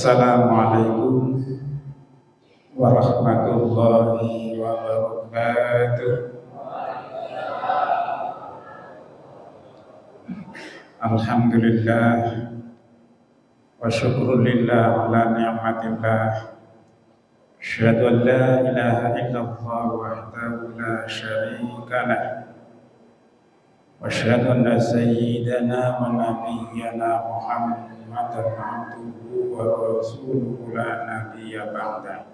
Assalamualaikum warahmatullahi wabarakatuh. Alhamdulillah wa syukrulillah ala ni'matillah. Asyhadu an la ilaha illallah wahdahu la syarika lah. Wa asyhadu anna sayyidana wa nabiyyana Muhammadan abduhu wa rasuluhu la nabiyya ba'da.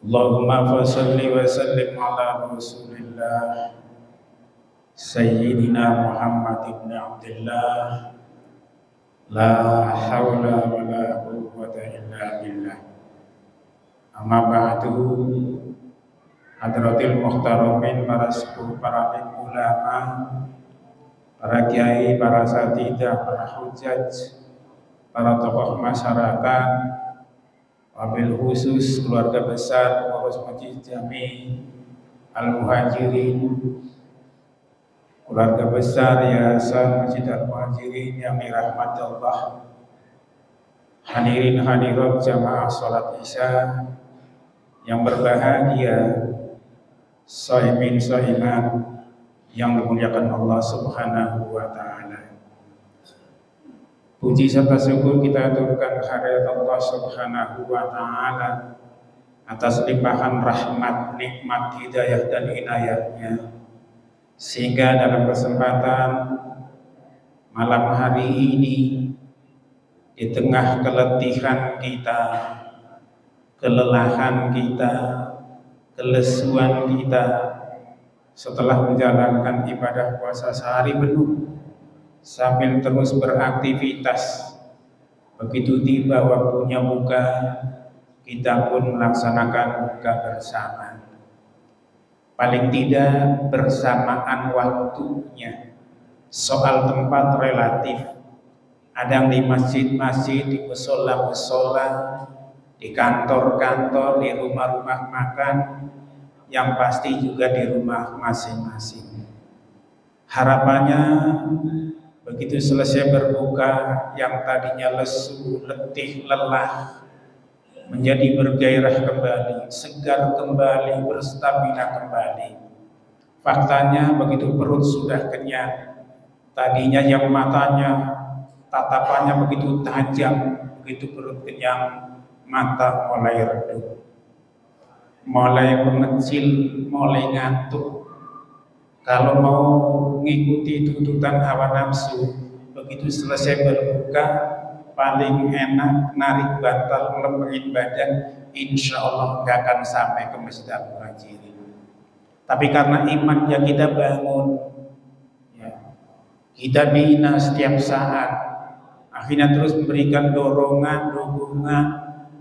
Allahumma fassalli wa sallim ala rasulillah Sayyidina Muhammad ibn Abdullah. La hawla wa la quwwata illa billah. Amma ba'du. Hadratil muhtaramin, para sepuh, para ulama, para kiai, para satidah, para hujaj, para tokoh masyarakat, wabil khusus keluarga besar pengurus Masjid Jami Al-Muhajirin, keluarga besar Yayasan Masjid Al-Muhajirin yang dirahmati Allah, hadirin hadirat jamaah salat Isya yang berbahagia, shaimin shaimat yang dimuliakan Allah Subhanahu wa taala. Puji serta syukur kita aturkan kehadirat Allah Subhanahu wa taala atas limpahan rahmat, nikmat, hidayah dan inayahnya, sehingga dalam kesempatan malam hari ini, di tengah keletihan kita, kelelahan kita, kelesuan kita, setelah menjalankan ibadah puasa sehari penuh sambil terus beraktivitas, begitu tiba waktunya buka, kita pun melaksanakan buka bersama. Paling tidak bersamaan waktunya. Soal tempat relatif, ada yang di masjid-masjid, di musola-musola, di kantor-kantor, di rumah-rumah makan, yang pasti juga di rumah masing-masing. Harapannya begitu selesai berbuka, yang tadinya lesu, letih, lelah, menjadi bergairah kembali, segar kembali, berstamina kembali. Faktanya begitu perut sudah kenyang, tadinya yang matanya, tatapannya begitu tajam, begitu perut kenyang, mata mulai redup, mulai mengecil, mulai ngantuk. Kalau mau mengikuti tuntutan hawa nafsu, begitu selesai berbuka, paling enak narik bantal, melebihin badan, insya Allah nggak akan sampai ke Masjid Al-Muhajirin. Tapi karena iman yang kita bangun, ya, kita bina setiap saat, akhirnya terus memberikan dorongan, dukungan,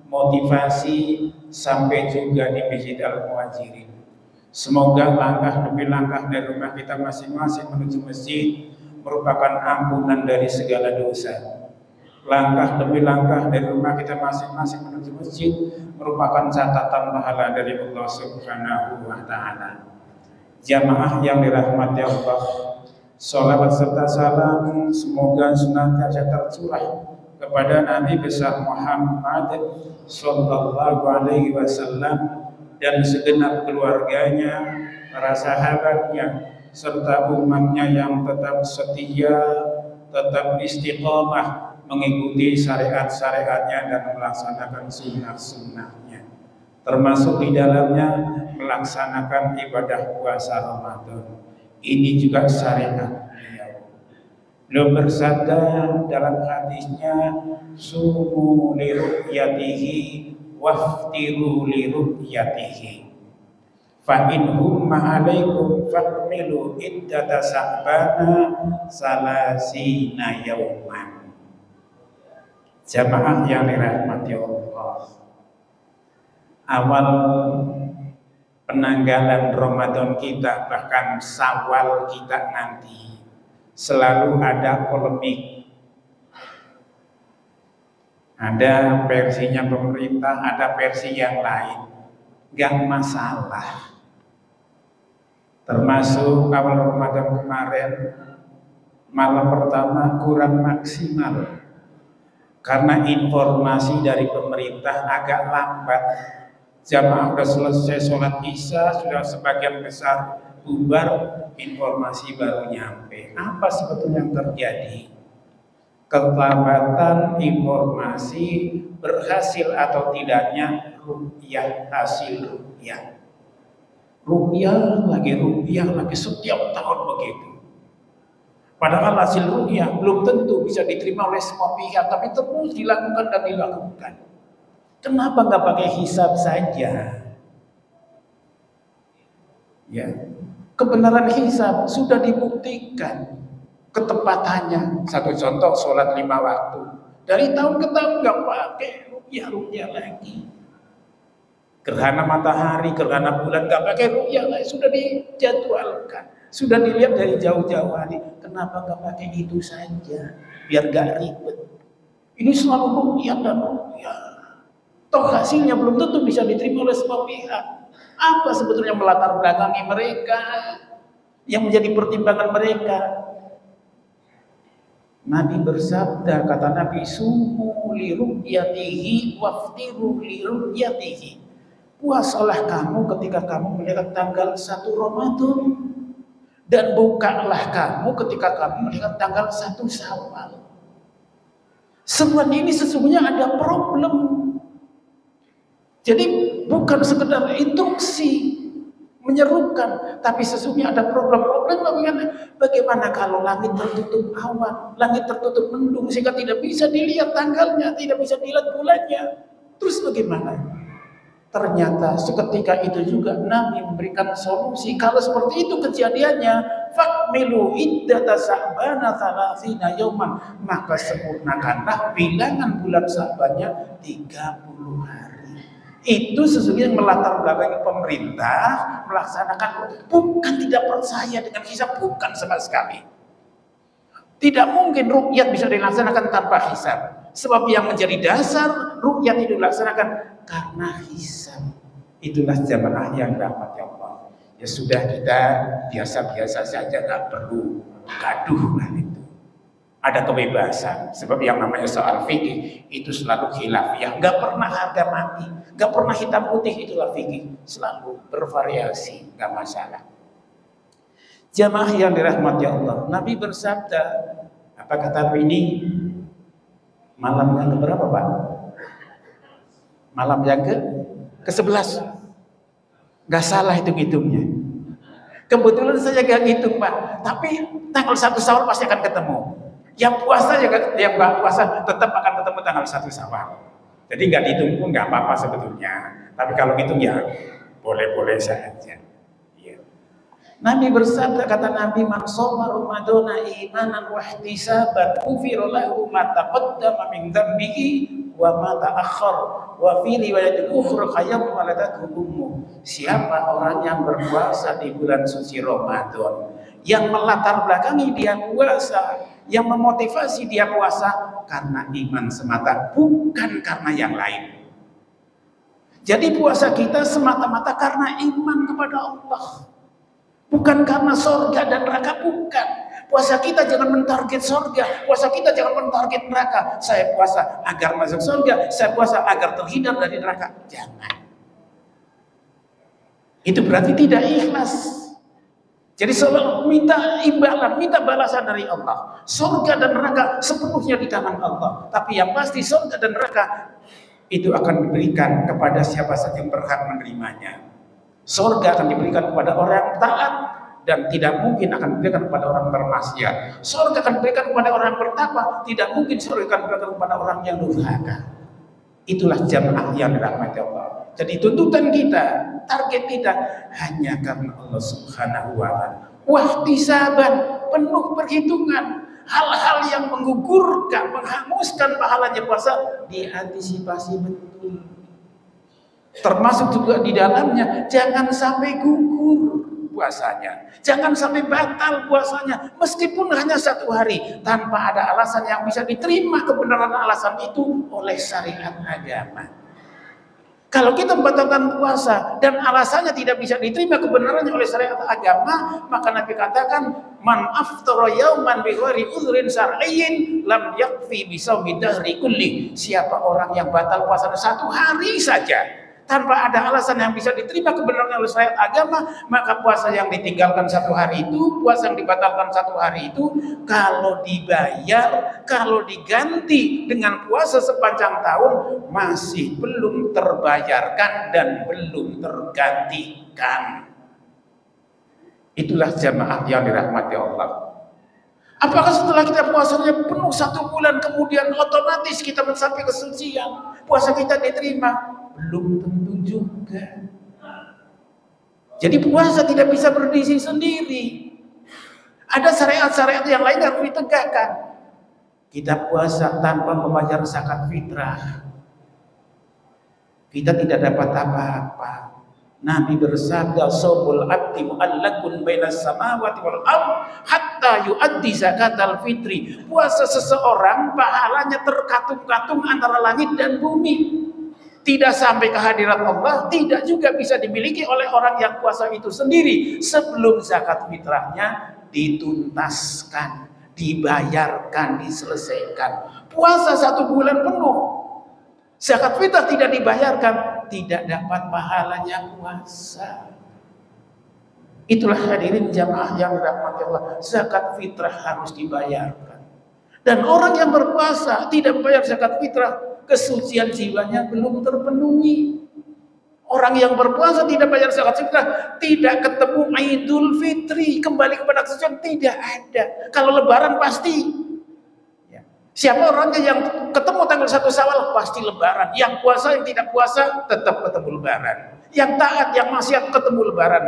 motivasi sampai juga di Masjid Al-Muhajirin. Semoga langkah demi langkah dari rumah kita masing-masing menuju masjid merupakan ampunan dari segala dosa. Langkah demi langkah dari rumah kita masing-masing menuju masjid merupakan catatan pahala dari Allah Subhanahu wa taala. Jamaah yang dirahmati Allah, sholawat serta salam semoga senantiasa tercurah kepada Nabi besar Muhammad sallallahu alaihi wasallam dan segenap keluarganya, para sahabatnya, serta umatnya yang tetap setia, tetap istiqomah mengikuti syariat-syariatnya dan melaksanakan sunnah-sunnahnya, termasuk di dalamnya melaksanakan ibadah puasa Ramadan. Ini juga syariat beliau. Beliau bersabda dalam hadisnya, sumu li ru'yatihi waftiru li ru'yatihi, fa in humma alaikum fakmilu iddata sa'bana salasina yauman. Jamaah yang dirahmati Allah, awal penanggalan Ramadan kita, bahkan Syawal kita nanti, selalu ada polemik. Ada versinya pemerintah, ada versi yang lain. Gak masalah. Termasuk awal Ramadan kemarin, malam pertama kurang maksimal. Karena informasi dari pemerintah agak lambat. Jamaah sudah selesai sholat isya, sudah sebagian besar bubar, informasi baru nyampe. Apa sebetulnya yang terjadi? Keterlambatan informasi, berhasil atau tidaknya ruqyah, hasil ruqyah. Ruqyah lagi setiap tahun begitu. Padahal hasil ruqyah belum tentu bisa diterima oleh semua pihak, tapi terus dilakukan dan dilakukan. Kenapa nggak pakai hisab saja? Ya, kebenaran hisab sudah dibuktikan ketepatannya. Satu contoh, sholat 5 waktu. Dari tahun ke tahun nggak pakai ruqyah lagi. Gerhana matahari, gerhana bulan nggak pakai ruqyah lagi, sudah dijadwalkan, sudah dilihat dari jauh-jauh hari. Kenapa nggak pakai itu saja? Biar nggak ribet. Ini selalu ruqyah dan ruqyah. Toh hasilnya belum tentu bisa diterima oleh semua pihak. Apa sebetulnya melatar belakangi mereka, yang menjadi pertimbangan mereka? Nabi bersabda, kata Nabi, sumu li ru'yatihi waftiru li ru'yatihi. Puasalah kamu ketika kamu melihat tanggal 1 Ramadan, dan bukalah kamu ketika kamu melihat tanggal 1 Syawal. Semua ini sesungguhnya ada problem. Jadi bukan sekedar instruksi menyerukan, tapi sesungguhnya ada problem-problem. Bagaimana kalau langit tertutup awan, langit tertutup mendung sehingga tidak bisa dilihat tanggalnya, tidak bisa dilihat bulannya. Terus bagaimana? Ternyata seketika itu juga Nabi memberikan solusi. Kalau seperti itu kejadiannya, fakmilu iddata Sya'bana 30 yauman, maka sempurnakanlah bilangan bulan Sya'bannya 30 hari. Itu sesungguhnya melatar belakangi pemerintah melaksanakan, bukan tidak percaya dengan hisab, bukan sama sekali. Tidak mungkin ruqyah bisa dilaksanakan tanpa hisab. Sebab yang menjadi dasar ruqyah itu dilaksanakan karena hisab. Itulah jamaah yang dirahmati Allah. Ya sudah, kita biasa-biasa saja, nggak perlu gaduh lah itu. Ada kebebasan, sebab yang namanya soal fikih itu selalu khilafiyah, nggak pernah harga mati, nggak pernah hitam putih, itulah fikih, selalu bervariasi, nggak masalah. Jamaah yang dirahmati Allah, Nabi bersabda, apa kata Nabi ini? Malam yang keberapa, Pak? Malam yang ke-11. Nggak salah hitung-hitungnya. Kebetulan saya nggak hitung, Pak, tapi tanggal 1 Syawal pasti akan ketemu. Yang puasa juga, yang nggak puasa tetap akan ketemu tanggal 1 Syawal. Jadi nggak dihitung pun nggak apa-apa sebetulnya. Tapi kalau hitung ya boleh-boleh saja. Ya. Nabi bersabda, kata Nabi, man shoma ramadhana imanan wa ihtisaban ghufira lahu ma taqaddama min dhanbihi wa ma ta'akhkhar wa fi riwayatin ukhra qayyam waladathu ummu. Siapa orang yang berpuasa di bulan suci Ramadan, yang melatar belakangi dia puasa, yang memotivasi dia puasa karena iman semata, bukan karena yang lain. Jadi puasa kita semata-mata karena iman kepada Allah, bukan karena surga dan neraka, bukan. Puasa kita jangan mentarget surga, puasa kita jangan mentarget neraka. Saya puasa agar masuk surga, saya puasa agar terhindar dari neraka. Jangan. Itu berarti tidak ikhlas. Jadi selalu minta imbalan, minta balasan dari Allah. Surga dan neraka sepenuhnya di tangan Allah. Tapi yang pasti surga dan neraka itu akan diberikan kepada siapa saja yang berhak menerimanya. Surga akan diberikan kepada orang yang taat, dan tidak mungkin akan diberikan kepada orang bermaksiat. Surga akan diberikan kepada orang yang bertakwa, tidak mungkin surga akan diberikan kepada orang yang durhaka. Itulah jamaah yang dirahmati Allah. Jadi tuntutan kita, target kita hanya karena Allah Subhanahu wa ta'ala. Wahtisaban, penuh perhitungan. Hal-hal yang menggugurkan, menghanguskan pahalanya puasa diantisipasi betul. Termasuk juga di dalamnya jangan sampai gugur puasanya, jangan sampai batal puasanya, meskipun hanya 1 hari tanpa ada alasan yang bisa diterima kebenaran alasan itu oleh syariat agama. Kalau kita membatalkan puasa dan alasannya tidak bisa diterima kebenarannya oleh syariat agama, maka Nabi katakan, man aftara yauman bi ghairi udhrin syar'iyyin lam yakfi bi shaumi dahri kulli. Siapa orang yang batal puasa satu hari saja tanpa ada alasan yang bisa diterima kebenarannya oleh syariat agama, maka puasa yang ditinggalkan satu hari itu, puasa yang dibatalkan satu hari itu, kalau dibayar, kalau diganti dengan puasa sepanjang tahun, masih belum terbayarkan dan belum tergantikan. Itulah jamaah yang dirahmati Allah. Apakah setelah kita puasanya penuh 1 bulan kemudian otomatis kita mencapai kesucian, puasa kita diterima? Belum tentu juga. Jadi puasa tidak bisa berdiri sendiri. Ada syariat-syariat yang lain yang harus ditegakkan. Kita puasa tanpa membayar zakat fitrah, kita tidak dapat apa-apa. Nabi bersabda, "Shaumul abdi mu'allaqun bainas samawati wal ardh hatta yu'addi zakatal fitri." Puasa seseorang pahalanya terkatung-katung antara langit dan bumi. Tidak sampai ke hadirat Allah, tidak juga bisa dimiliki oleh orang yang puasa itu sendiri sebelum zakat fitrahnya dituntaskan, dibayarkan, diselesaikan. Puasa 1 bulan penuh, zakat fitrah tidak dibayarkan, tidak dapat pahalanya puasa. Itulah hadirin jamaah yang dirahmati Allah, zakat fitrah harus dibayarkan. Dan orang yang berpuasa tidak membayar zakat fitrah, kesucian jiwanya belum terpenuhi. Orang yang berpuasa tidak bayar zakat fitrah, tidak ketemu Idul Fitri, kembali kepada kesucian tidak ada. Kalau lebaran pasti. Siapa orangnya yang ketemu tanggal 1 Syawal pasti lebaran. Yang puasa, yang tidak puasa tetap ketemu lebaran. Yang taat, yang maksiat ketemu lebaran.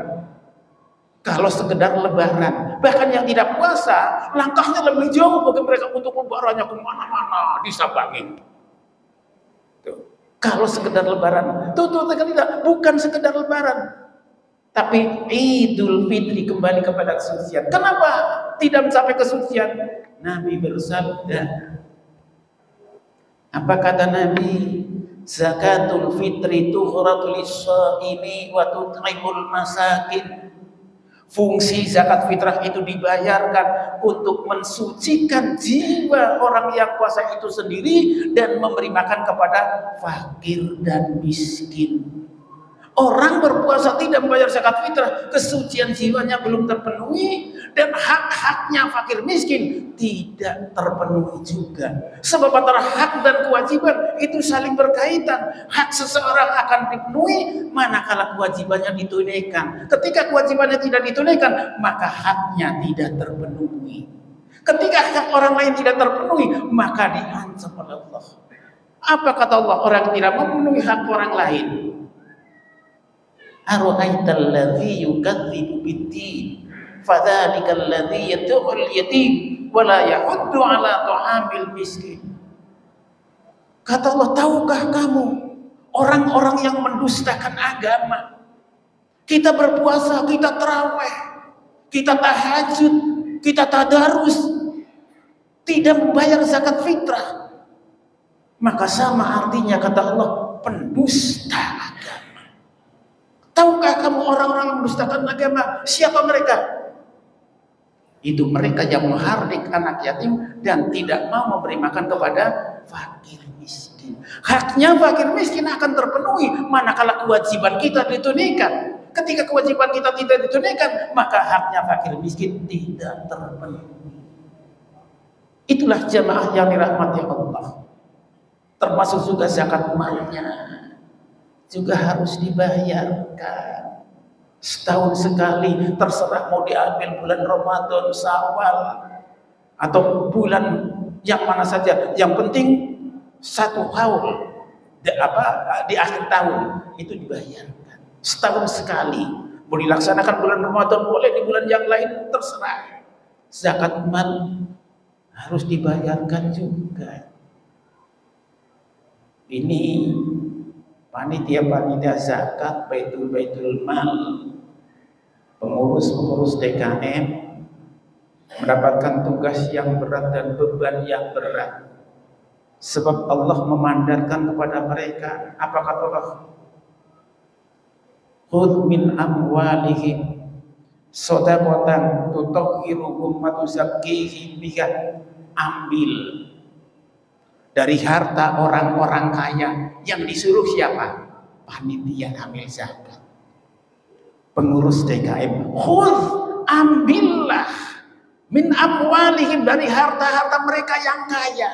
Kalau sekedar lebaran, bahkan yang tidak puasa, langkahnya lebih jauh bagi mereka untuk lebarannya kemana-mana disabangin. Kalau sekedar lebaran, tidak, bukan sekedar lebaran, tapi Idul Fitri, kembali kepada kesucian. Kenapa tidak mencapai kesucian? Nabi bersabda, apa kata Nabi? Zakatul fitri tuhratul lis-shaimi wa tut'imul masakin. Fungsi zakat fitrah itu dibayarkan untuk mensucikan jiwa orang yang puasa itu sendiri dan memberi makan kepada fakir dan miskin. Orang berpuasa tidak membayar zakat fitrah, kesucian jiwanya belum terpenuhi dan hak-haknya fakir miskin tidak terpenuhi juga. Sebab antara hak dan kewajiban itu saling berkaitan. Hak seseorang akan dipenuhi manakala kewajibannya ditunaikan. Ketika kewajibannya tidak ditunaikan, maka haknya tidak terpenuhi. Ketika hak orang lain tidak terpenuhi, maka diancam oleh Allah. Apa kata Allah? Orang yang tidak memenuhi hak orang lain. Ara'aital ladzi yukadzibu bid-din fadzalikal ladzi yad'ul yatim wa la yahuddu 'ala ta'amil miskin. Kata Allah, tahukah kamu orang-orang yang mendustakan agama? Kita berpuasa, kita tarawih, kita tahajud, kita tadarus, tidak membayar zakat fitrah, maka sama artinya kata Allah pendusta agama. Tahukah kamu orang-orang yang mendustakan agama? Siapa mereka? Itu mereka yang menghardik anak yatim dan tidak mau memberi makan kepada fakir miskin. Haknya fakir miskin akan terpenuhi manakala kewajiban kita ditunaikan. Ketika kewajiban kita tidak ditunaikan, maka haknya fakir miskin tidak terpenuhi. Itulah jamaah yang dirahmati Allah. Termasuk juga zakat malnya juga harus dibayarkan. Setahun sekali, terserah mau diambil bulan Ramadan, Syawal, atau bulan yang mana saja. Yang penting 1 haul di akhir tahun itu dibayarkan. Setahun sekali. Mau dilaksanakan bulan Ramadan, boleh di bulan yang lain, terserah. Zakat mal harus dibayarkan juga. Ini panitia zakat, baitul mal, pengurus DKM mendapatkan tugas yang berat dan beban yang berat. Sebab Allah memandatkan kepada mereka, apa kata Allah? Khudh min amwalihim shadaqatan tutahhiruhum wa tuzakkihim biha. Ambil dari harta orang-orang kaya. Yang disuruh siapa? Panitia amil zakat, pengurus DKM. Khudh, ambillah min amwalihim, dari harta-harta mereka yang kaya.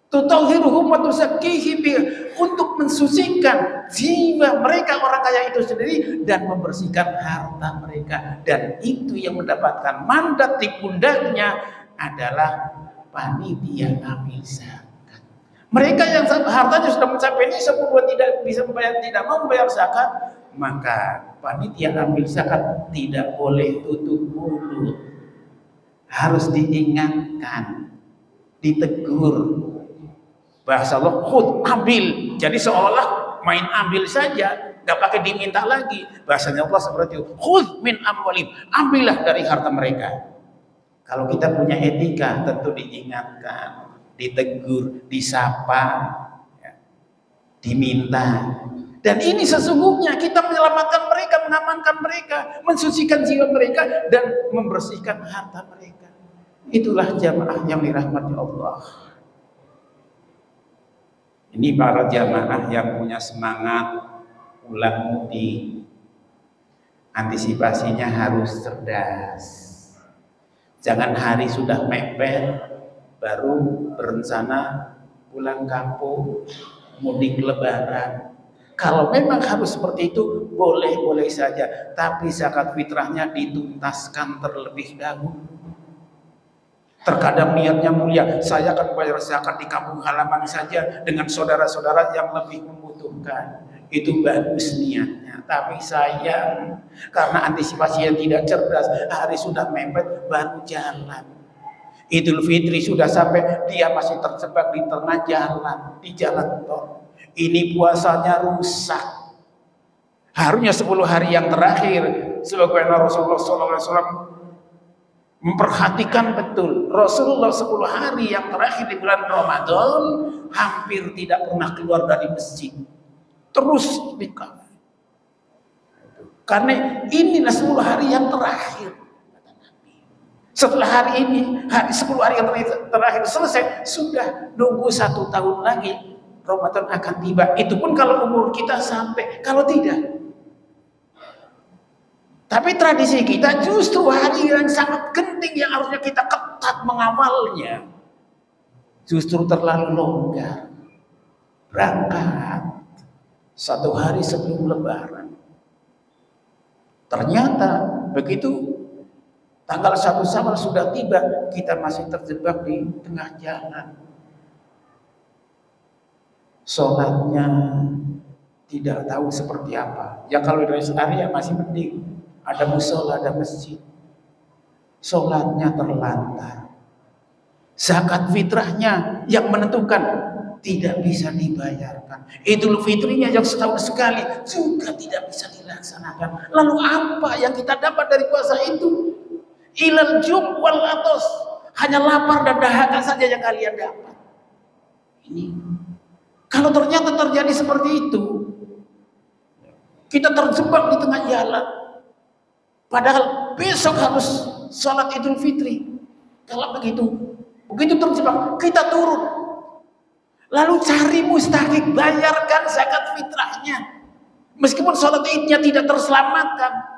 Tutahhiruhum wa tuzakkihim biha, untuk mensucikan jiwa mereka orang kaya itu sendiri dan membersihkan harta mereka. Dan itu yang mendapatkan mandat di pundaknya adalah panitia amil zakat. Mereka yang hartanya sudah mencapai ini semua tidak bisa membayar, tidak mau membayar zakat, maka panitia ambil zakat tidak boleh tutup mulut, harus diingatkan, ditegur. Bahasa Allah, khud, ambil. Jadi seolah main ambil saja, nggak pakai diminta lagi. Bahasanya Allah seperti itu, khud min amwalim, ambillah dari harta mereka. Kalau kita punya etika, tentu diingatkan, ditegur, disapa, ya, diminta. Dan ini sesungguhnya kita menyelamatkan mereka, mengamankan mereka, mensucikan jiwa mereka, dan membersihkan harta mereka. Itulah jamaah yang dirahmati Allah. Ini para jamaah yang punya semangat ulang mudik. Antisipasinya harus cerdas. Jangan hari sudah mepet baru berencana pulang kampung, mudik lebaran. Kalau memang harus seperti itu, boleh-boleh saja. Tapi zakat fitrahnya dituntaskan terlebih dahulu. Terkadang niatnya mulia, saya akan bayar zakat di kampung halaman saja dengan saudara-saudara yang lebih membutuhkan. Itu bagus niatnya. Tapi sayang, karena antisipasi yang tidak cerdas, hari sudah mepet baru jalan. Idul Fitri sudah sampai, dia masih terjebak di tengah jalan, di jalan tol. Ini puasanya rusak. Harusnya 10 hari yang terakhir, sebagaimana Rasulullah SAW memperhatikan betul. Rasulullah 10 hari yang terakhir di bulan Ramadan hampir tidak pernah keluar dari masjid. Terus di kamar. Karena inilah 10 hari yang terakhir. Setelah hari ini, 10 hari yang terakhir selesai, sudah nunggu 1 tahun lagi Ramadan akan tiba. Itu pun kalau umur kita sampai, kalau tidak. Tapi tradisi kita justru hari yang sangat genting yang harusnya kita ketat mengawalnya, justru terlalu longgar. Berangkat 1 hari sebelum Lebaran. Ternyata begitu tanggal 1 Syawal sudah tiba, kita masih terjebak di tengah jalan. Sholatnya tidak tahu seperti apa. Ya kalau dari area masih mending, ada musola, ada masjid. Sholatnya terlantar. Zakat fitrahnya yang menentukan tidak bisa dibayarkan. Idul Fitrinya yang setahun sekali juga tidak bisa dilaksanakan. Lalu apa yang kita dapat dari puasa itu? Ilal jum' wal atos, hanya lapar dan dahaga saja yang kalian dapat. Ini kalau ternyata terjadi seperti itu, kita terjebak di tengah jalan, padahal besok harus sholat Idul Fitri. Kalau begitu terjebak, kita turun, lalu cari mustahik, bayarkan zakat fitrahnya, meskipun sholat idnya tidak terselamatkan.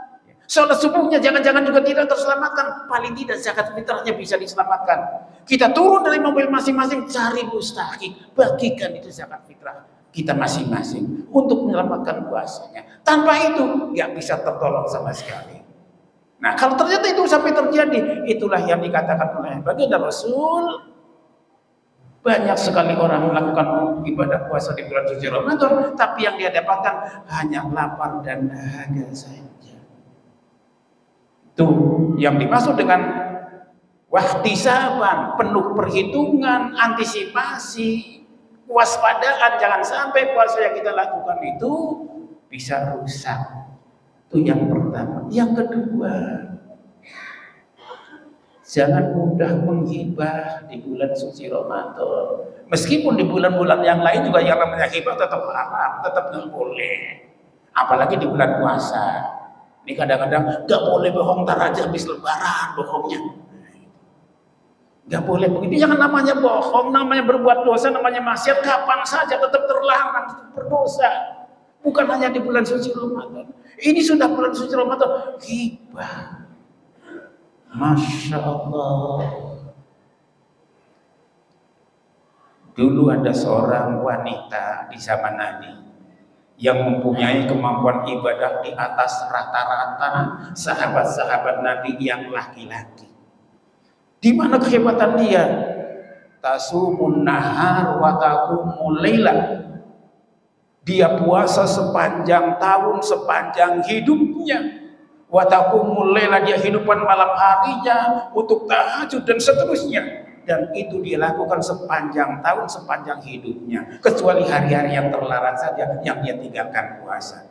Sholat subuhnya jangan-jangan juga tidak terselamatkan. Paling tidak zakat fitrahnya bisa diselamatkan. Kita turun dari mobil masing-masing, cari mustahik, bagikan itu zakat fitrah kita masing-masing untuk menyelamatkan puasanya. Tanpa itu nggak bisa tertolong sama sekali. Nah kalau ternyata itu sampai terjadi, itulah yang dikatakan oleh baginda Rasul. Banyak sekali orang melakukan ibadah puasa di bulan suci Ramadan, tapi yang dia dapatkan hanya lapar dan dahaga saja. Itu yang dimaksud dengan wahtisaban, penuh perhitungan, antisipasi, waspadaan, jangan sampai puasa yang kita lakukan itu bisa rusak. Itu yang pertama. Yang kedua, jangan mudah menghibah di bulan suci Ramadan. Meskipun di bulan-bulan yang lain juga yang namanya hibah tetap haram, tetap nggak boleh. Apalagi di bulan puasa. Ini kadang-kadang gak boleh bohong, tar aja habis lebaran bohongnya. Gak boleh begitu. Yang namanya bohong, namanya berbuat dosa, namanya maksiat, kapan saja tetap terlarang, tetap berdosa. Bukan hanya di bulan suci Ramadan. Ini sudah bulan suci Ramadan. Ghibah. Masya Allah. Dulu ada seorang wanita di zaman Nabi yang mempunyai kemampuan ibadah di atas rata-rata sahabat-sahabat Nabi yang laki-laki. Di mana kehebatan dia? Tasumun nahar wa taqumul laila. Dia puasa sepanjang tahun, sepanjang hidupnya. Wa taqumul laila, dia hidupkan malam harinya untuk tahajud dan seterusnya. Dan itu dia lakukan sepanjang tahun, sepanjang hidupnya, kecuali hari-hari yang terlarang saja yang dia tinggalkan puasa.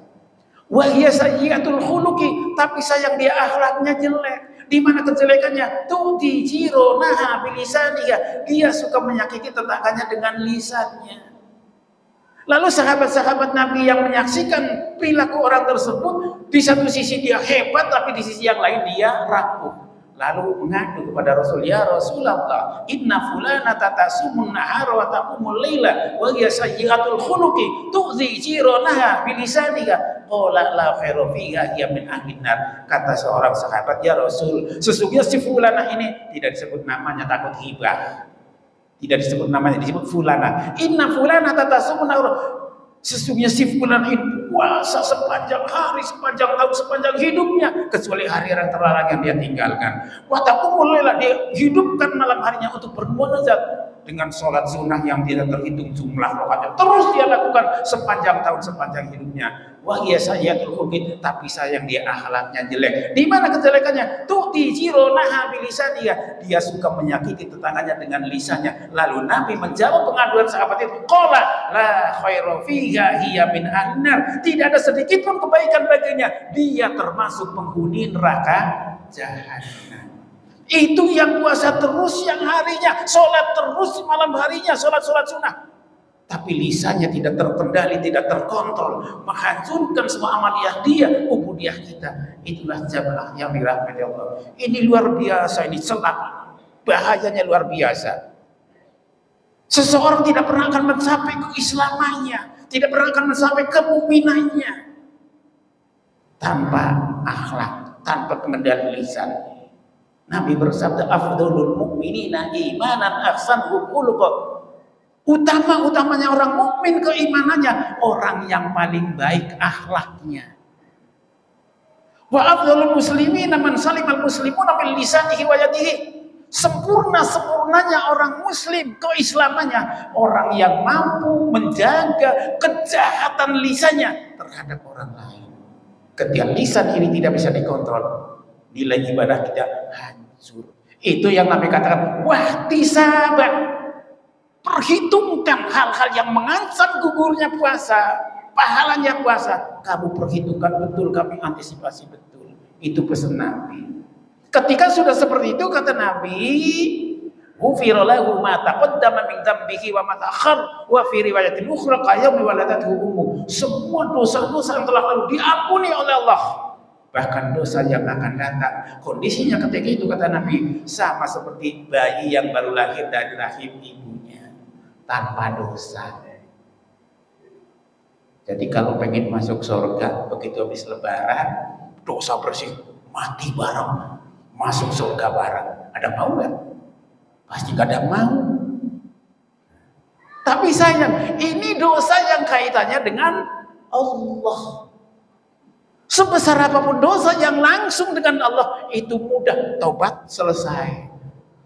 Wa hiya sayyi'atul khuluqi, tapi sayang dia akhlaknya jelek. Di mana kejelekannya? Tu'ti jironaha bilisaniha, dia suka menyakiti tetangganya dengan lisannya. Lalu sahabat-sahabat Nabi yang menyaksikan perilaku orang tersebut, di satu sisi dia hebat, tapi di sisi yang lain dia rapuh. Lalu mengadu kepada Rasul, ya Rasulullah, inna fulana tatasumun nahara wa taqumul laila wa hiya sayyi'atul khuluqi tu'zi jironaha bilisaniha. Qala la khairu fiha hiya min ahlin nar. Kata seorang sahabat, ya Rasul, sesungguhnya si fulana ini tidak disebut namanya, takut hibah. Tidak disebut namanya, disebut fulana. Inna fulana tatasumun nahara. Sesungguhnya si fulan itu puasa sepanjang hari, sepanjang tahun, sepanjang hidupnya, kecuali hari yang terlarang yang dia tinggalkan. Wataku mulailah dia hidupkan malam harinya untuk bermunajat dengan sholat sunnah yang tidak terhitung jumlah rakaatnya. Terus dia lakukan sepanjang tahun, sepanjang hidupnya. Wah iya sayyatul khuluqi, tapi sayang dia akhlaknya jelek. Di mana kejelekannya? Tu'ti jironaha bilisaniha, dia suka menyakiti tetangganya dengan lisannya. Lalu Nabi menjawab pengaduan sahabat itu, qala la khairu fiha hiya min ahnar. Tidak ada sedikit pun kebaikan baginya, dia termasuk penghuni neraka jahanam. Itu yang puasa terus yang harinya, sholat terus malam harinya, sholat sunnah. Tapi lisannya tidak terkendali, tidak terkontrol, menghancurkan semua amaliyah dia, ubudiyah kita. Itulah jamaah yang dirahmati Allah. Ini luar biasa, ini celaka, bahayanya luar biasa. Seseorang tidak pernah akan mencapai keislamannya, tidak pernah akan mencapai kemukminannya tanpa akhlak, tanpa pengendali lisan. Nabi bersabda, afdhalul mu'minina imanan ahsanuhum khuluqa. Utama-utamanya orang mukmin keimanannya orang yang paling baik akhlaknya. Wa afdhalul muslimina man salimal muslimuna min lisanihi wa yadihi. Sempurna-sempurnanya orang muslim keislamannya orang yang mampu menjaga kejahatan lisannya terhadap orang lain. Ketika lisan ini tidak bisa dikontrol, nilai ibadah kita hancur. Itu yang Nabi katakan, wahtisaban. Perhitungkan hal-hal yang mengancam gugurnya puasa, pahalanya puasa. Kamu perhitungkan betul, kami antisipasi betul. Itu pesan Nabi. Ketika sudah seperti itu, kata Nabi, ghufira lahu ma taqaddama min dhanbihi wa ma ta'akhkhar wa fi riwayatin ukhra qayyam waladathu ummu. Semua dosa-dosa yang telah lalu diampuni oleh Allah. Bahkan dosa yang akan datang. Kondisinya ketika itu, kata Nabi, sama seperti bayi yang baru lahir dari rahim ibunya, tanpa dosa. Jadi kalau pengen masuk surga, begitu habis lebaran, dosa bersih, mati bareng, masuk surga bareng. Ada mau nggak? Pasti gak ada mau. Tapi sayang, ini dosa yang kaitannya dengan Allah. Sebesar apapun dosa yang langsung dengan Allah, itu mudah, taubat selesai.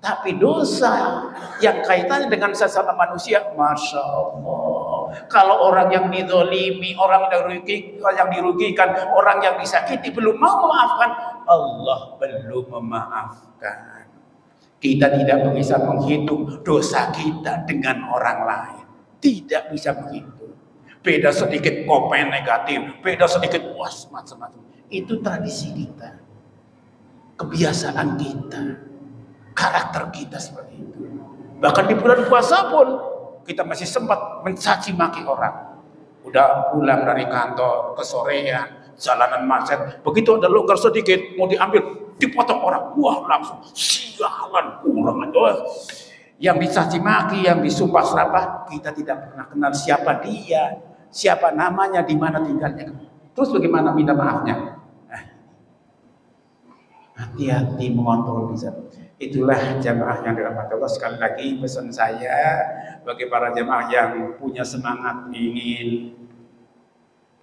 Tapi dosa yang kaitannya dengan sesama manusia, Masya Allah. Kalau orang yang dizalimi, orang yang dirugikan, orang yang disakiti belum mau memaafkan, Allah belum memaafkan. Kita tidak bisa menghitung dosa kita dengan orang lain. Tidak bisa menghitung. Beda sedikit komen negatif, beda sedikit was macam-macam. Itu tradisi kita, kebiasaan kita, karakter kita seperti itu. Bahkan di bulan puasa pun kita masih sempat mencaci maki orang. Sudah pulang dari kantor kesorean, jalanan macet, begitu ada longgar sedikit mau diambil, dipotong orang, wah langsung sialan, kurang aja. Yang dicaci maki, yang disumpah serapah, kita tidak pernah kenal siapa dia, siapa namanya, di mana tinggalnya. Terus bagaimana minta maafnya? Hati-hati mengontrol bisa. Itulah jamaah yang dirahmati Allah. Sekali lagi pesan saya bagi para jamaah yang punya semangat ingin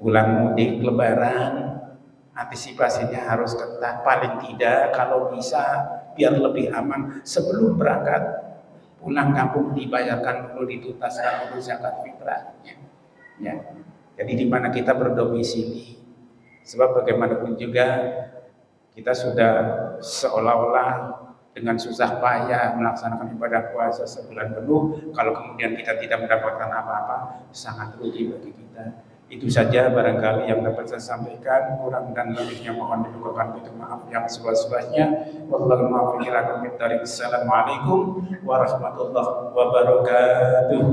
pulang mudik lebaran, antisipasinya harus ketat. Paling tidak kalau bisa biar lebih aman sebelum berangkat pulang kampung dibayarkan dulu, dituntaskan dulu zakat fitrahnya. Ya. Jadi di mana kita berdomisili. Sebab bagaimanapun juga kita sudah seolah-olah dengan susah payah melaksanakan ibadah puasa sebulan penuh, kalau kemudian kita tidak mendapatkan apa-apa, sangat rugi bagi kita. Itu saja barangkali yang dapat saya sampaikan, kurang dan lebihnya mohon dibukakan pintu maaf yang seluas-luasnya. Wallahu a'lam bishawab. Assalamualaikum warahmatullahi wabarakatuh.